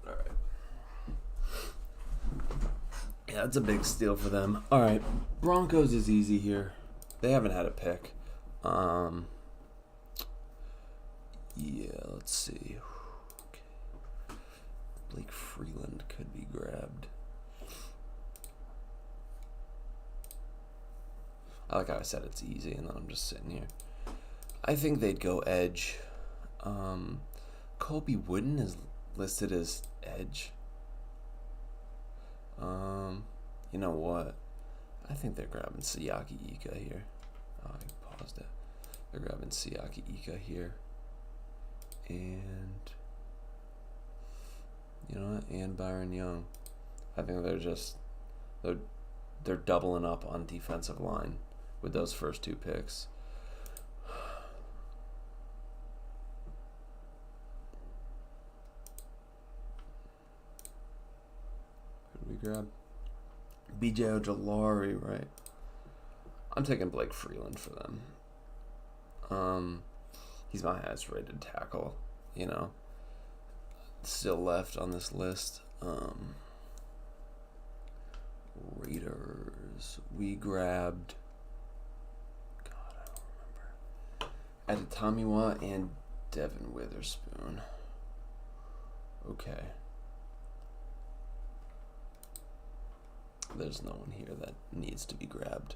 All right. Yeah, that's a big steal for them. All right, Broncos is easy here. They haven't had a pick. Yeah, let's see. Okay. Blake Freeland could be grabbed. I like how I said it's easy, and then I'm just sitting here. I think they'd go edge. Colby Wooden is listed as edge. You know what? I think they're grabbing Siaki Ika here. Oh, I paused it. They're grabbing Siaki Ika here. And you know what? And Byron Young. I think they're doubling up on defensive line with those first 2 picks. Who did we grab? B.J. Ojolari, right? I'm taking Blake Freeland for them. He's my highest rated tackle, you know. Still left on this list. Raiders. We grabbed, God, I don't remember. Adetomiwa and Devin Witherspoon. Okay. There's no one here that needs to be grabbed.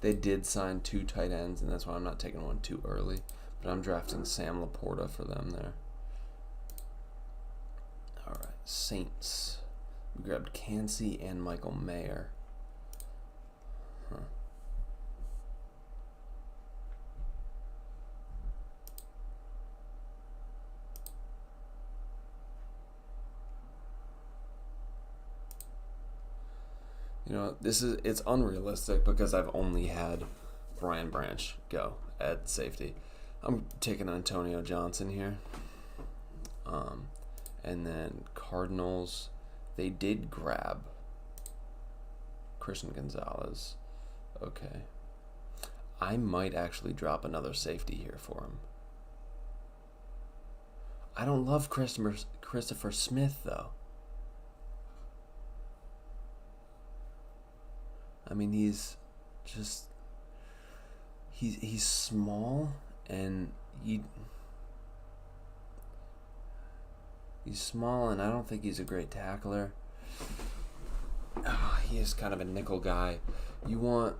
They did sign 2 tight ends, and that's why I'm not taking one too early. But I'm drafting Sam Laporta for them there. All right, Saints. We grabbed Cansey and Michael Mayer. Huh. You know, it's unrealistic because I've only had Brian Branch go at safety. I'm taking Antonio Johnson here. And then Cardinals, they did grab Christian Gonzalez. Okay. I might actually drop another safety here for him. I don't love Christopher Smith, though. I mean, he's small, and he's small, and I don't think he's a great tackler. He is kind of a nickel guy. You want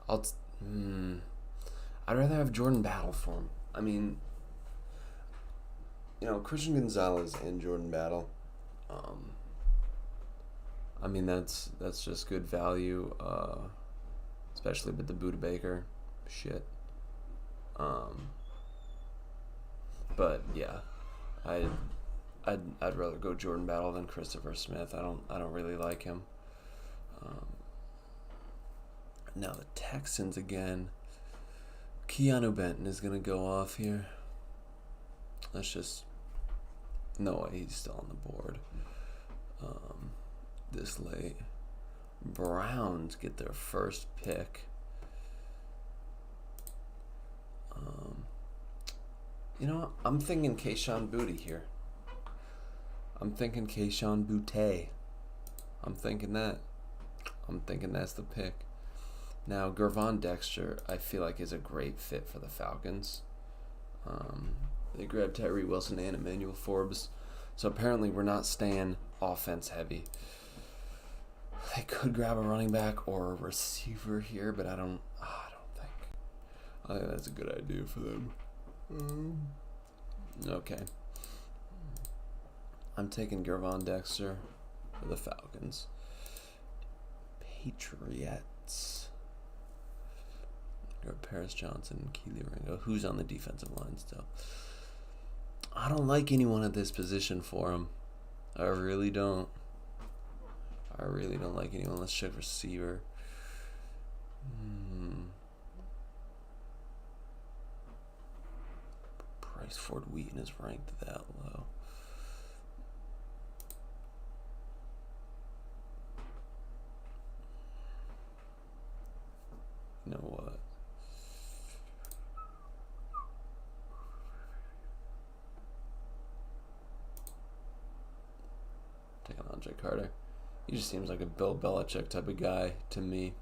I'd rather have Jordan Battle for him. I mean, you know, Christian Gonzalez and Jordan Battle. I mean, that's just good value, especially with the Buda Baker shit. But yeah, I'd rather go Jordan Battle than Christopher Smith. I don't really like him. Now the Texans again. Keanu Benton is gonna go off here. No way he's still on the board. This late. Browns get their first pick. You know, I'm thinking Kayshon Boutte here. I'm thinking Kayshon Boutte. I'm thinking that's the pick. Now, Gervon Dexter, I feel like is a great fit for the Falcons. They grabbed Tyree Wilson and Emmanuel Forbes. So apparently we're not staying offense heavy. They could grab a running back or a receiver here, but I think that's a good idea for them. Okay. I'm taking Gervon Dexter for the Falcons. Patriots. Paris Johnson and Keely Ringo. Who's on the defensive line still? I don't like anyone at this position for him. I really don't like anyone. Let's check receiver. Bryce Ford Wheaton is ranked that low. You know what? Taking Andre Carter. He just seems like a Bill Belichick type of guy to me.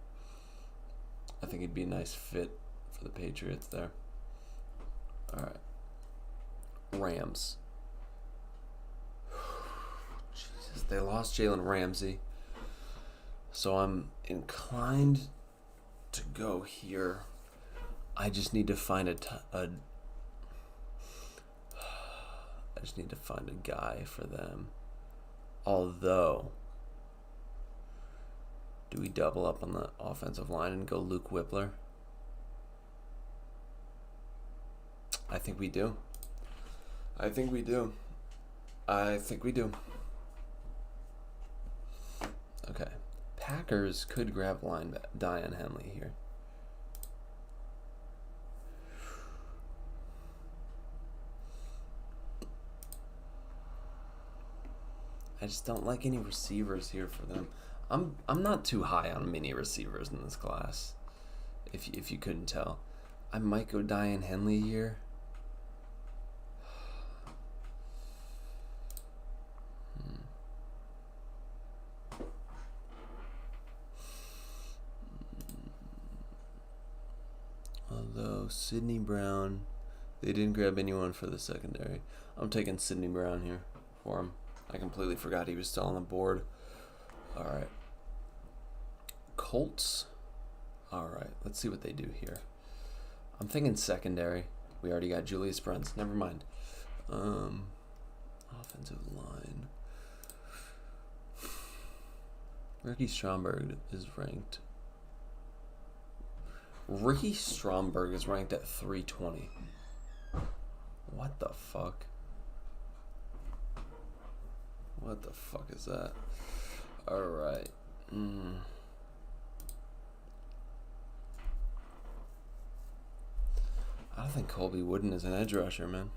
I think he'd be a nice fit for the Patriots there. All right. Rams. Jesus, they lost Jalen Ramsey. So I'm inclined to go here. I just need to find a guy for them. Although, do we double up on the offensive line and go Luke Whippler? I think we do. Okay. Packers could grab Dion Henley here. I just don't like any receivers here for them. I'm not too high on mini receivers in this class. If you couldn't tell, I might go Dion Henley here. Although Sidney Brown, they didn't grab anyone for the secondary. I'm taking Sidney Brown here for him. I completely forgot he was still on the board. All right. Colts. All right, let's see what they do here. I'm thinking secondary. We already got Julius Brents. Never mind. Offensive line. Ricky Stromberg is ranked. Ricky Stromberg is ranked at 320. What the fuck? What the fuck is that? Alright. I don't think Colby Wooden is an edge rusher, man.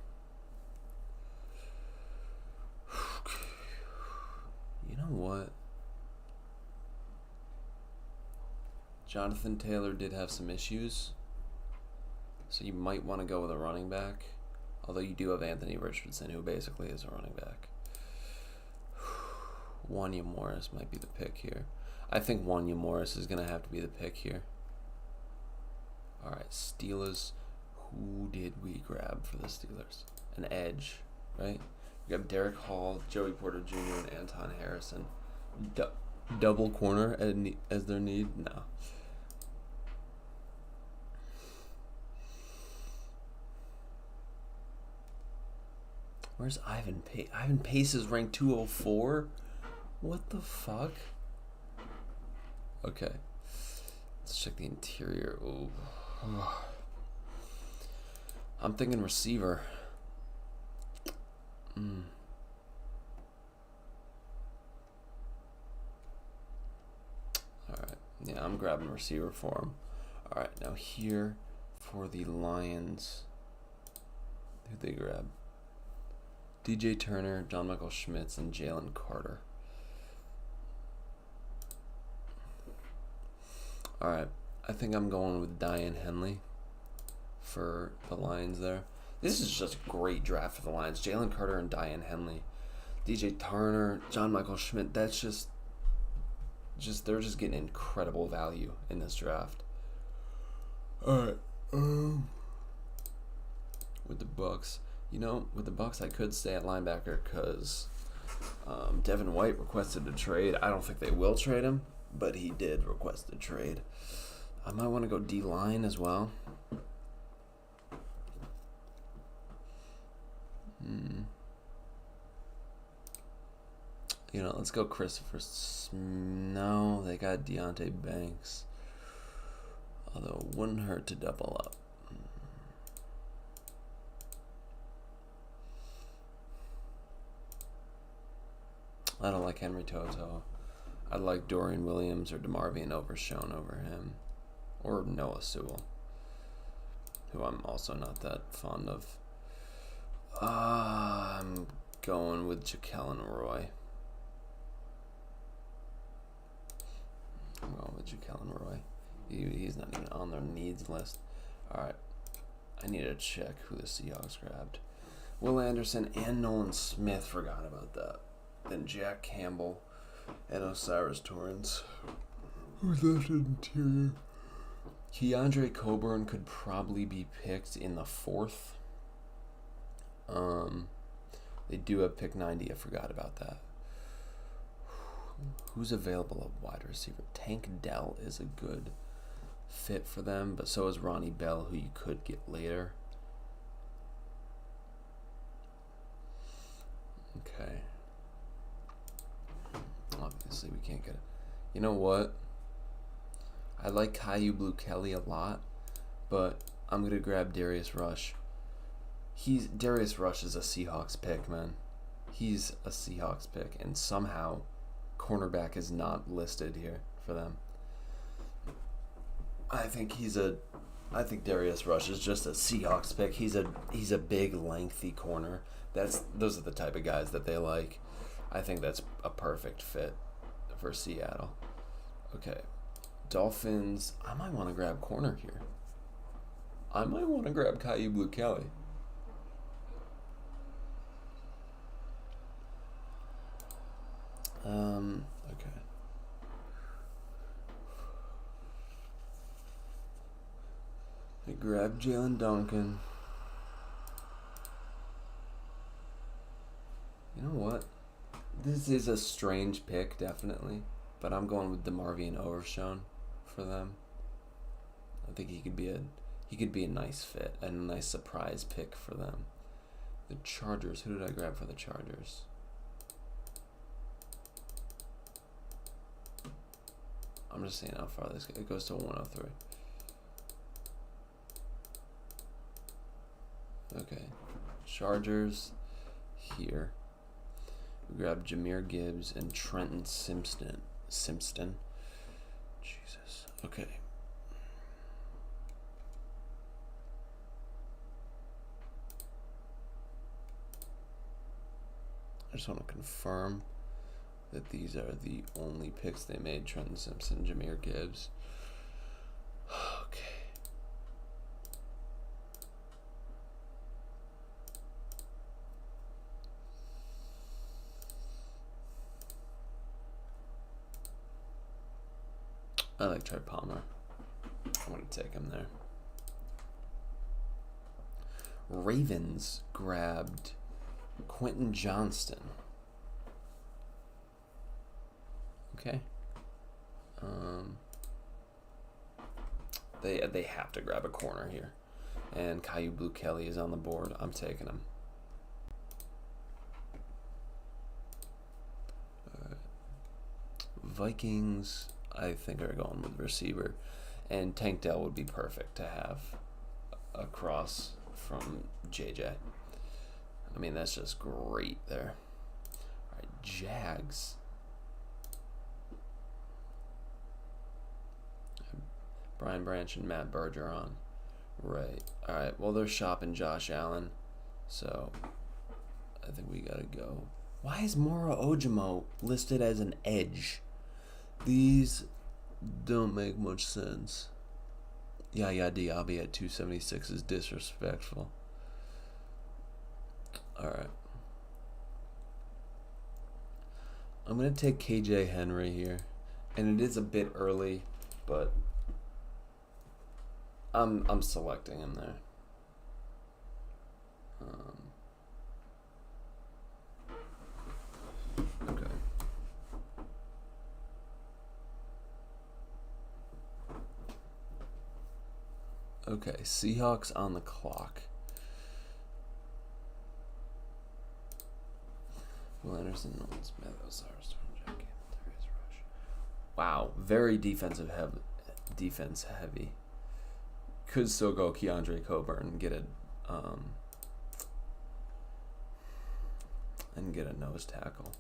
You know what? Jonathan Taylor did have some issues, so you might want to go with a running back. Although you do have Anthony Richardson, who basically is a running back. Wanya Morris might be the pick here. I think Wanya Morris is going to have to be the pick here. Alright, Steelers. Who did we grab for the Steelers? An edge, right? We got Derek Hall, Joey Porter Jr., and Anton Harrison. Double corner as their need? No. Where's Ivan Pace? Ivan Pace is ranked 204? What the fuck? Okay. Let's check the interior. Ooh. I'm thinking receiver. Alright. Yeah, I'm grabbing receiver for him. Alright, now here for the Lions. Who'd they grab? DJ Turner, John Michael Schmitz, and Jalen Carter. Alright, I think I'm going with Diane Henley for the Lions there. This is just a great draft for the Lions. Jalen Carter and Diane Henley. DJ Turner, John Michael Schmitz, that's just they're just getting incredible value in this draft. Alright, with the Bucks. You know, with the Bucks, I could stay at linebacker because Devin White requested a trade. I don't think they will trade him, but he did request a trade. I might want to go D-line as well. You know, let's go Christopher. No, they got Deonte Banks. Although it wouldn't hurt to double up. I don't like Henry Toto. I like Dorian Williams or DeMarvion Overshown over him. Or Noah Sewell, who I'm also not that fond of. I'm going with Jacqueline Roy. He's not even on their needs list. Alright. I need to check who the Seahawks grabbed. Will Anderson and Nolan Smith, forgot about that. Then Jack Campbell and Osiris Torrance. Who's left in interior? Keandre Coburn could probably be picked in the 4th. They do have pick 90. I forgot about that. Who's available at wide receiver? Tank Dell is a good fit for them, but so is Ronnie Bell, who you could get later. Okay. Obviously, we can't get it. You know what? I like Caillou Blue Kelly a lot, but I'm going to grab Darius Rush. Darius Rush is a Seahawks pick, man. He's a Seahawks pick, and somehow cornerback is not listed here for them. I think Darius Rush is just a Seahawks pick. He's a big, lengthy corner. Those are the type of guys that they like. I think that's a perfect fit for Seattle. Okay. Dolphins. I might want to grab corner here. I might want to grab Caillou Blue Kelly. Okay. I grab Jalen Duncan. You know what? This is a strange pick, definitely. But I'm going with DeMarvion Overshown for them. I think he could be a nice fit and a nice surprise pick for them. The Chargers. Who did I grab for the Chargers? I'm just seeing how far this goes. It goes to 103. Okay. Chargers here. We grabbed Jahmyr Gibbs and Trenton Simpson. Jesus. Okay. I just want to confirm that these are the only picks they made. Trenton Simpson, Jahmyr Gibbs. Okay. I like Trey Palmer. I'm going to take him there. Ravens grabbed Quentin Johnston. Okay. They have to grab a corner here. And Caillou Blue Kelly is on the board. I'm taking him. Vikings, I think, are going with receiver. And Tank Dell would be perfect to have across from JJ. I mean, that's just great there. All right, Jags. Brian Branch and Matt Bergeron. Right. All right, well, they're shopping Josh Allen. So I think we got to go. Why is Moro Ojimo listed as an edge? These don't make much sense. Yaya Diaby at 276 is disrespectful. Alright. I'm going to take KJ Henry here. And it is a bit early, but I'm selecting him there. Okay. Okay, Seahawks on the clock. Will Anderson, Nolan Smith, Osiris, Jack Campbell, Darius Rush. Wow, very defense heavy. Could still go Keandre Coburn and get a nose tackle.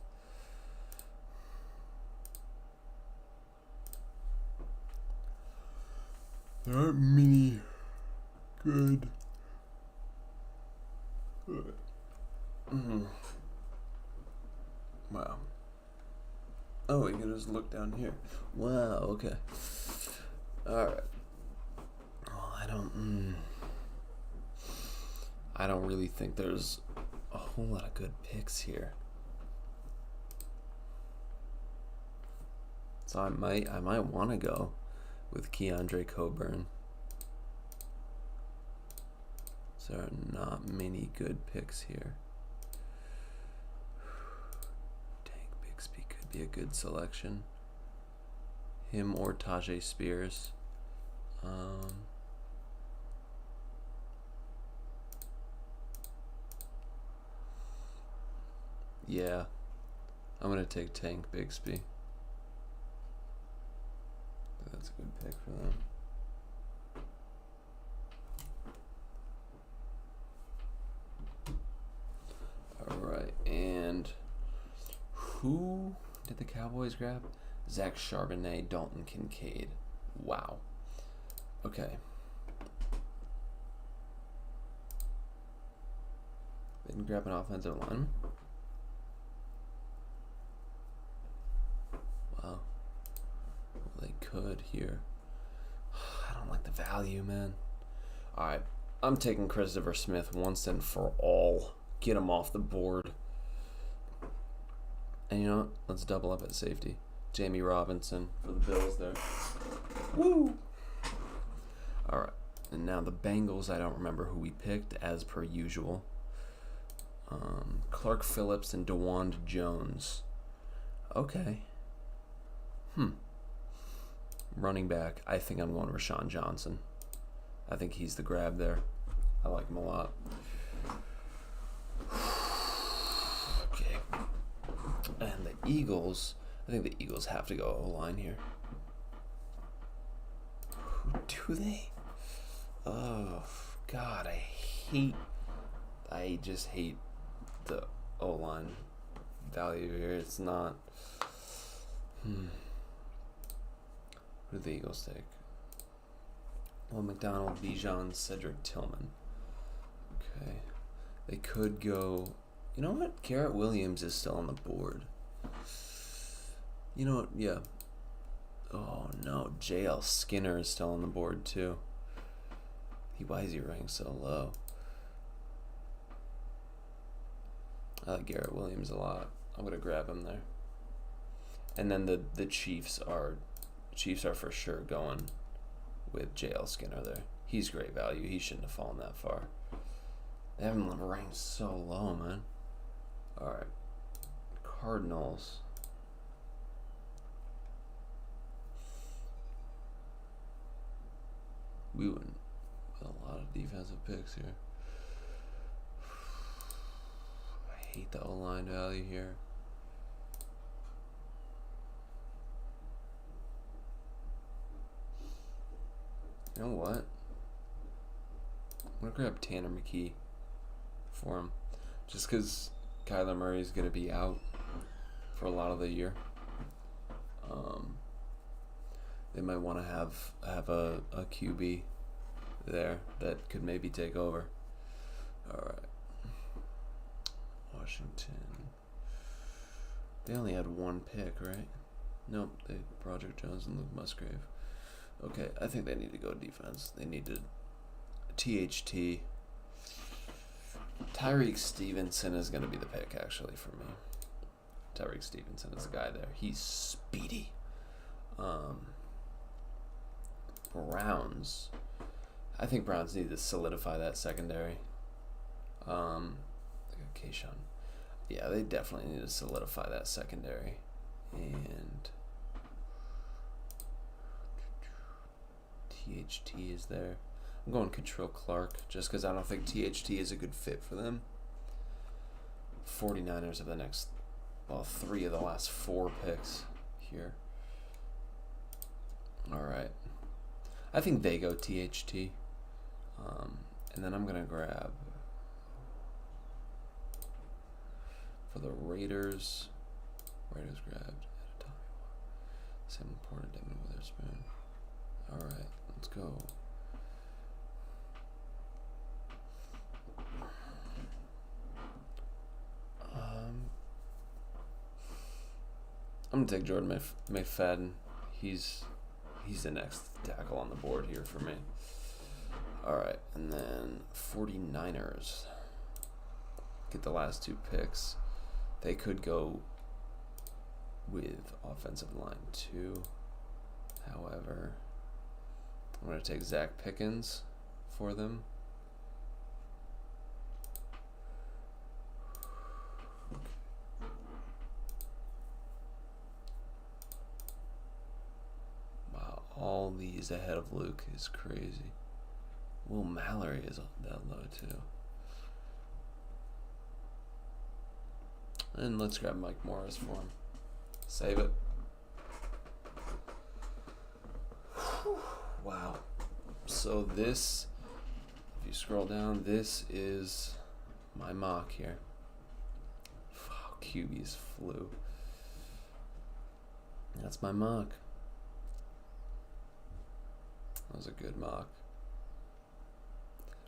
There aren't many good. Wow. Oh, you can just look down here. Wow, okay. Alright. Well, I don't really think there's a whole lot of good picks here. So I might want to go with Keandre Coburn. So there are not many good picks here. Tank Bixby could be a good selection. Him or Tajay Spears. Yeah, I'm gonna take Tank Bixby. That's a good pick for them. Alright, and who did the Cowboys grab? Zach Charbonnet, Dalton Kincaid. Wow. Okay. They didn't grab an offensive lineman? Wow. Well, they could here. I don't like the value, man. Alright. I'm taking Christopher Smith once and for all. Get him off the board. And you know what? Let's double up at safety. Jamie Robinson for the Bills there. Woo! Alright. And now the Bengals, I don't remember who we picked as per usual. Clark Phillips and DeWand Jones. Okay. Running back, I think I'm going Rashawn Johnson. I think he's the grab there. I like him a lot. Okay. And the Eagles, I think the Eagles have to go O-line here. Who do they? Oh, God, I just hate the O-line value here. It's not. Who do the Eagles take? Well, McDonald, Bijan, Cedric Tillman. Okay. They could go. You know what? Garrett Williams is still on the board. You know what? Yeah. Oh no, JL Skinner is still on the board too. Why is he ranked so low? I like Garrett Williams a lot. I'm gonna grab him there. And then the Chiefs are for sure going with JL Skinner there. He's great value. He shouldn't have fallen that far. They have him ranked so low, man. All right, Cardinals. We went with a lot of defensive picks here. I hate the O-line value here. You know what? I'm going to grab Tanner McKee for him. Just because Kyler Murray is going to be out for a lot of the year. They might want to have a QB there that could maybe take over. All right. Washington. They only had one pick, right? Nope. They Broderick Jones and Luke Musgrave. Okay, I think they need to go defense. They need to THT. Tyreek Stevenson is going to be the pick, actually, for me. Tyreek Stevenson is the guy there. He's speedy. Browns. I think Browns need to solidify that secondary. Keyshawn. Yeah, they definitely need to solidify that secondary. And THT is there. I'm going Control Clark just because I don't think THT is a good fit for them. 49ers have the next, 3 of the last 4 picks here. All right. I think they go THT. And then I'm going to grab for the Raiders. Raiders grabbed Sam Porter, Devin Witherspoon. All right, let's go. I'm gonna take Jordan McFadden. He's the next tackle on the board here for me. All right, and then 49ers get the last 2 picks. They could go with offensive line 2. However, I'm going to take Zach Pickens for them. Wow, all these ahead of Luke is crazy. Will Mallory is that low too. And let's grab Mike Morris for him. Save it. Wow. So this, if you scroll down, this is my mock here. Wow, QBs flew. That's my mock. That was a good mock.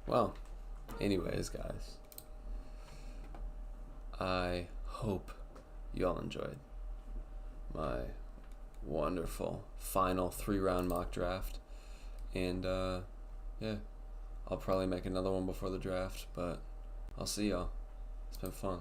Well, anyways, guys, I hope you all enjoyed my wonderful final 3-round mock draft. And yeah, I'll probably make another one before the draft, but I'll see y'all. It's been fun.